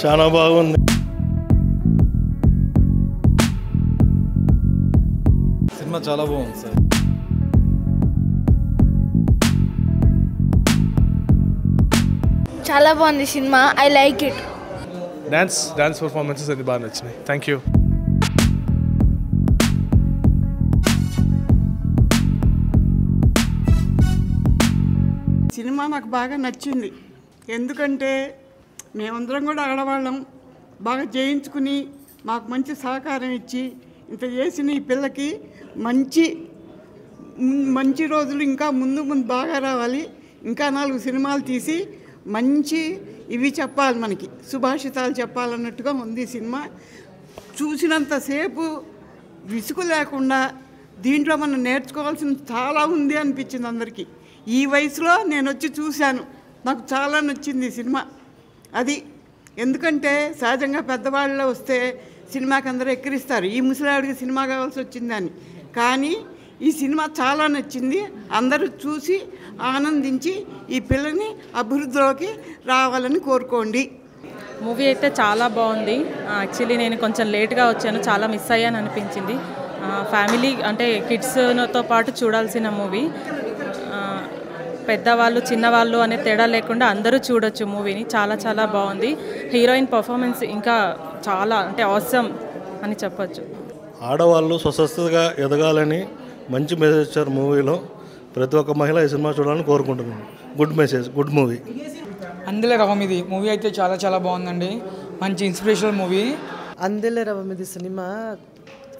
చాలా బాగుంది. సినిమా చాలా బాగుంది సార్. చాలా బాగుంది cinema. I like it. Dance performances అది బాగా నచ్చినాయి. Thank you. సినిమా నాకు బాగా నచ్చింది. ఎందుకంటే మేమందరం కూడా ఆడవాళ్ళం బాగా చేయించుకుని మాకు మంచి సహకారం ఇచ్చి ఇంత చేసిన ఈ పిల్లకి మంచి రోజులు ఇంకా ముందు బాగా రావాలి. ఇంకా 4 సినిమాలు తీసి మంచి ఇవి చెప్పాలి, మనకి సుభాషితాలు చెప్పాలన్నట్టుగా ఉంది సినిమా. చూసినంతసేపు విసుగు లేకుండా దీంట్లో మనం నేర్చుకోవాల్సింది చాలా ఉంది అనిపించింది అందరికీ. ఈ వయసులో నేను వచ్చి చూశాను, నాకు చాలా నచ్చింది ఈ సినిమా. అది ఎందుకంటే సహజంగా పెద్దవాళ్ళలో వస్తే సినిమాకి అందరూ ఎక్కిరిస్తారు, ఈ ముసలాడికి సినిమా కావాల్సి వచ్చిందని. కానీ ఈ సినిమా చాలా నచ్చింది. అందరూ చూసి ఆనందించి ఈ పిల్లని అభివృద్ధిలోకి రావాలని కోరుకోండి. మూవీ అయితే చాలా బాగుంది. యాక్చువల్లీ నేను కొంచెం లేట్గా వచ్చాను, చాలా మిస్ అయ్యాను అనిపించింది. ఫ్యామిలీ అంటే కిడ్స్తో పాటు చూడాల్సిన మూవీ. పెద్దవాళ్ళు చిన్నవాళ్ళు అనే తేడా లేకుండా అందరూ చూడొచ్చు మూవీని. చాలా చాలా బాగుంది. హీరోయిన్ పర్ఫార్మెన్స్ ఇంకా చాలా అంటే ఆసమ్ అని చెప్పొచ్చు. ఆడవాళ్ళు స్వస్థతగా ఎదగాలని మంచి మెసేజ్ ఇచ్చారు మూవీలో. ప్రతి ఒక్క మహిళ ఈ సినిమా చూడాలని కోరుకుంటున్నాను. Good message, good movie. Andela Ravamidi movie అయితే చాలా చాలా బాగుందండి. మంచి inspirational movie. Andela Ravamidi cinema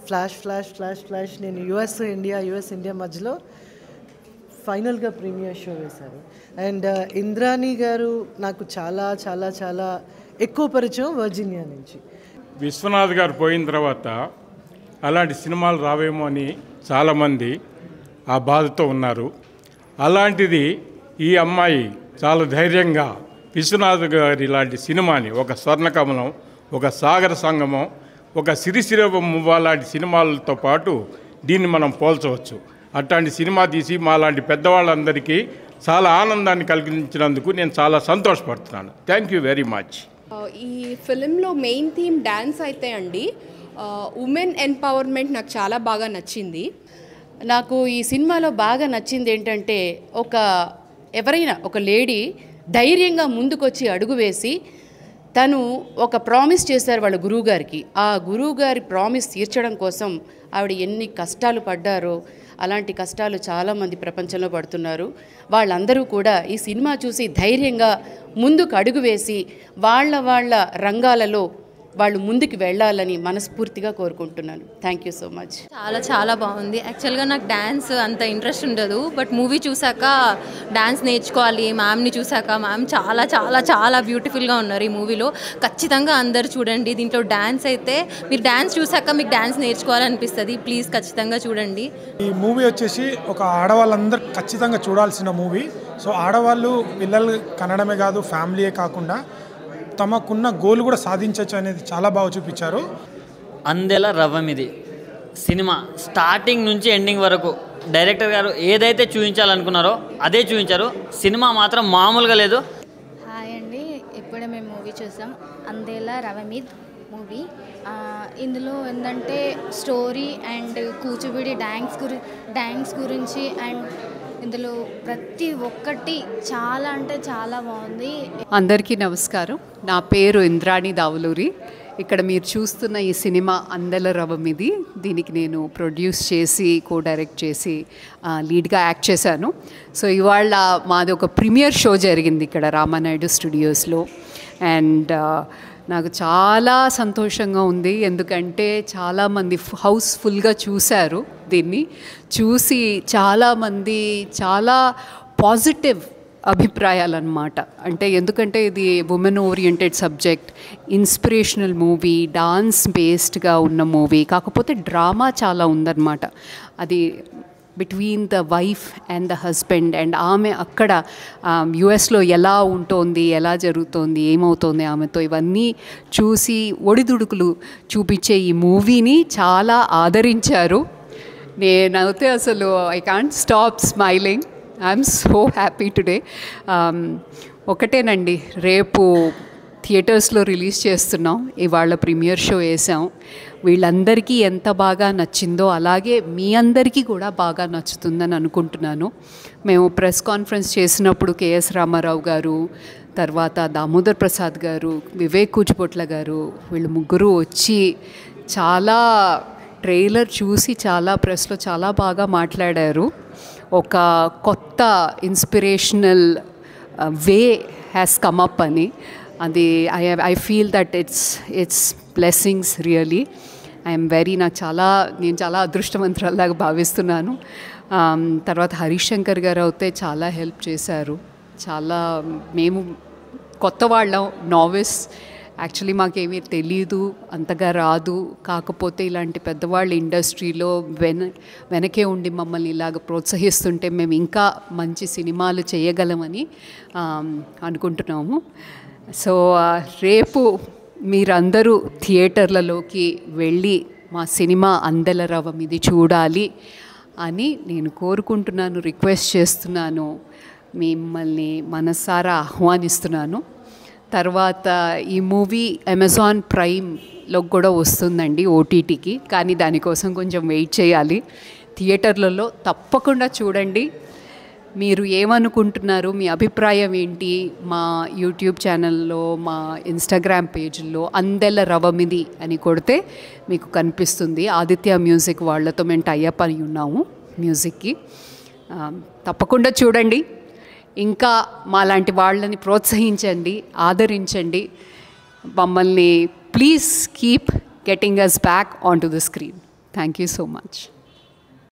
flash నేను యుఎస్ ఇండియా మధ్యలో ఫైనల్గా ప్రీమియర్ షో వేశారు. అండ్ ఇంద్రాణి గారు నాకు చాలా చాలా చాలా ఎక్కువ పరిచయం వర్జీనియా నుంచి. విశ్వనాథ్ గారు పోయిన తర్వాత అలాంటి సినిమాలు రావేమో అని చాలామంది ఆ బాధతో ఉన్నారు. అలాంటిది ఈ అమ్మాయి చాలా ధైర్యంగా విశ్వనాథ్ గారి ఇలాంటి సినిమాని, ఒక స్వర్ణకమలం, ఒక సాగర సంగమం, ఒక సిరిసిరవ్వ లాంటి సినిమాలతో పాటు దీన్ని మనం పోల్చవచ్చు. అట్లాంటి సినిమా తీసి మా లాంటి పెద్దవాళ్ళందరికీ చాలా ఆనందాన్ని కలిగించినందుకు నేను చాలా సంతోషపడుతున్నాను. Thank you very much. ఈ ఫిలింలో మెయిన్ థీమ్ డ్యాన్స్ అయితే అండి, ఉమెన్ ఎంపవర్మెంట్ నాకు చాలా బాగా నచ్చింది. నాకు ఈ సినిమాలో బాగా నచ్చింది ఏంటంటే, ఎవరైనా ఒక లేడీ ధైర్యంగా ముందుకొచ్చి అడుగు వేసి తను ఒక ప్రామిస్ చేశారు వాళ్ళ గురువుగారికి. ఆ గురువుగారి ప్రామిస్ తీర్చడం కోసం ఆవిడ ఎన్ని కష్టాలు పడ్డారో, అలాంటి కష్టాలు చాలామంది ప్రపంచంలో పడుతున్నారు. వాళ్ళందరూ కూడా ఈ సినిమా చూసి ధైర్యంగా ముందుకు అడుగు వేసి వాళ్ళ రంగాలలో వాళ్ళు ముందుకు వెళ్ళాలని మనస్ఫూర్తిగా కోరుకుంటున్నాను. Thank you so much. చాలా చాలా బాగుంది. యాక్చువల్గా నాకు డ్యాన్స్ అంత ఇంట్రెస్ట్ ఉండదు, బట్ మూవీ చూసాక డ్యాన్స్ నేర్చుకోవాలి. మ్యామ్ని చూసాక మ్యామ్ చాలా చాలా చాలా బ్యూటిఫుల్గా ఉన్నారు ఈ మూవీలో. ఖచ్చితంగా అందరు చూడండి. దీంట్లో డ్యాన్స్ అయితే మీరు డ్యాన్స్ చూసాక మీకు డ్యాన్స్ నేర్చుకోవాలనిపిస్తుంది. ప్లీజ్ ఖచ్చితంగా చూడండి. ఈ మూవీ వచ్చేసి ఒక ఆడవాళ్ళందరూ ఖచ్చితంగా చూడాల్సిన మూవీ. సో ఆడవాళ్ళు పిల్లలు కనడమే కాదు, ఫ్యామిలీయే కాకుండా తమకున్న గోల్ కూడా సాధించవచ్చు అనేది చాలా బాగా చూపించారు. అందెల రవ్వమిది సినిమా స్టార్టింగ్ నుంచి ఎండింగ్ వరకు డైరెక్టర్ గారు ఏదైతే చూపించాలనుకున్నారో అదే చూపించారు. సినిమా మాత్రం మామూలుగా లేదు. హాయ్ అండి, ఇప్పుడే మేము మూవీ చూసాం అందెల రవమిద్ మూవీ. ఇందులో ఏంటంటే స్టోరీ అండ్ కూచిపూడి డ్యాన్స్ గురించి అండ్ ఇందులో ప్రతి ఒక్కటి చాలా అంటే చాలా బాగుంది. అందరికీ నమస్కారం. నా పేరు ఇంద్రాణి దావులూరి. ఇక్కడ మీరు చూస్తున్న ఈ సినిమా అందెల రవమిది. దీనికి నేను ప్రొడ్యూస్ చేసి డైరెక్ట్ చేసి లీడ్గా యాక్ట్ చేశాను. సో ఇవాళ మాది ఒక ప్రీమియర్ షో జరిగింది ఇక్కడ రామానాయుడు స్టూడియోస్లో. అండ్ నాకు చాలా సంతోషంగా ఉంది, ఎందుకంటే చాలామంది హౌస్ఫుల్గా చూశారు. దీన్ని చూసి చాలామంది చాలా పాజిటివ్ అభిప్రాయాలు అన్నమాట. అంటే ఎందుకంటే ఇది women oriented subject, inspirational movie, dance బేస్డ్గా ఉన్న మూవీ, కాకపోతే డ్రామా చాలా ఉందన్నమాట. అది between the wife and the husband. And ఆమె అక్కడ యుఎస్లో ఎలా ఉంటుంది, ఎలా జరుగుతోంది, ఏమవుతోంది ఆమెతో, ఇవన్నీ చూసి ఒడిదుడుకులు చూపించే ఈ మూవీని చాలా ఆదరించారు. నేనైతే అసలు I can't stop smiling. I'm so happy today. ఒకటేనండి, రేపు థియేటర్స్లో రిలీజ్ చేస్తున్నాం. ఇవాళ ప్రీమియర్ షో వేసాం. వీళ్ళందరికీ ఎంత బాగా నచ్చిందో అలాగే మీ అందరికీ కూడా బాగా నచ్చుతుందని అనుకుంటున్నాను. మేము ప్రెస్ కాన్ఫరెన్స్ చేసినప్పుడు కేఎస్ రామారావు గారు, తర్వాత దామోదర్ ప్రసాద్ గారు, వివేక్ కూచిపొట్ల గారు, వీళ్ళు ముగ్గురు వచ్చి చాలా ట్రైలర్ చూసి చాలా ప్రెస్లో చాలా బాగా మాట్లాడారు. ఒక కొత్త inspirational way has come up అని. అది I feel that it's blessings really. I'm very నేను చాలా అదృష్టవంతురాలాగా భావిస్తున్నాను. తర్వాత హరీష్ శంకర్ గారు అయితే చాలా హెల్ప్ చేశారు. చాలా మేము కొత్త వాళ్ళం, నావిస్, యాక్చువల్లీ మాకేమీ తెలీదు, అంతగా రాదు. కాకపోతే ఇలాంటి పెద్దవాళ్ళ ఇండస్ట్రీలో వెనకే ఉండి మమ్మల్ని ఇలాగ ప్రోత్సహిస్తుంటే మేము ఇంకా మంచి సినిమాలు చేయగలమని అనుకుంటున్నాము. సో రేపు మీరందరూ థియేటర్లలోకి వెళ్ళి మా సినిమా అందెల రవమిది చూడాలి అని నేను కోరుకుంటున్నాను, రిక్వెస్ట్ చేస్తున్నాను, మిమ్మల్ని మనసారా ఆహ్వానిస్తున్నాను. తర్వాత ఈ మూవీ అమెజాన్ ప్రైమ్లో కూడా వస్తుందండి, ఓటీటీకి. కానీ దానికోసం కొంచెం వెయిట్ చేయాలి. థియేటర్లలో తప్పకుండా చూడండి. మీరు ఏమనుకుంటున్నారు, మీ అభిప్రాయం ఏంటి? మా యూట్యూబ్ ఛానల్లో, మా ఇన్స్టాగ్రామ్ పేజ్లో అందెల రవమిది అని కొడితే మీకు కనిపిస్తుంది. ఆదిత్య మ్యూజిక్ వాళ్ళతో మేము టైఅప్ అని ఉన్నాము మ్యూజిక్కి. తప్పకుండా చూడండి. ఇంకా మాలాంటి వాళ్ళని ప్రోత్సహించండి, ఆదరించండి. మమ్మల్ని please keep getting us back on to the screen. Thank you so much.